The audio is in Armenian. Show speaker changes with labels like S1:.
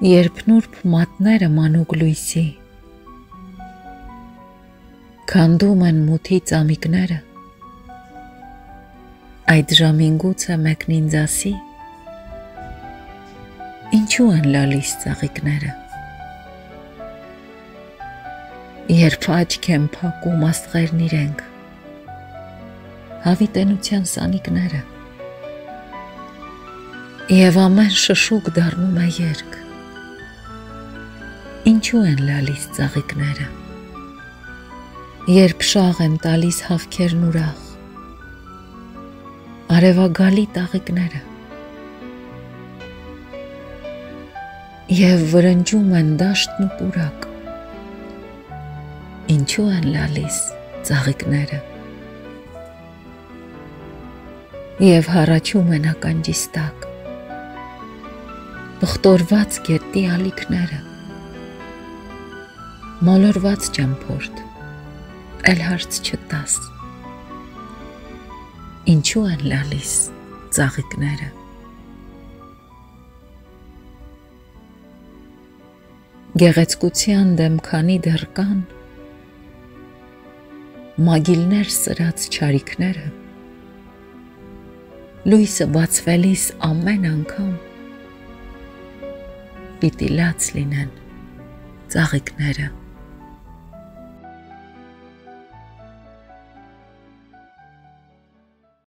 S1: երբ նուրբ մատները մանուկ լույսի քանդում են մութի ծամիկները, այդ ժամին գուցե մեկն ինձ ասի, ինչու են լալիս ծաղիկները, երբ աչք են փակում աստղերն իրենք, հավիտենության սանիկները, և ամեն շշուկ դառնում է երգ, ինչու են լալիս ծաղիկները, երբ շաղ են տալիս հավքերն ուրախ, արևագալի տաղիկները, և վրնջում են դաշտն ու պուրակ, ինչու են լալիս ծաղիկները, և հառաչում են ականջիս տակ, բխտորված գետի ալիքները, մոլորված ճամփորդ, էլ հարց չտաս, ինչու են լալիս ծաղիկները, գեղեցկության դեմ քանի դեռ կան, մագիլներ սրած չարիքները, լույսը բացվելիս ամեն անգամ, պիտի լաց լինեն ծաղիկները,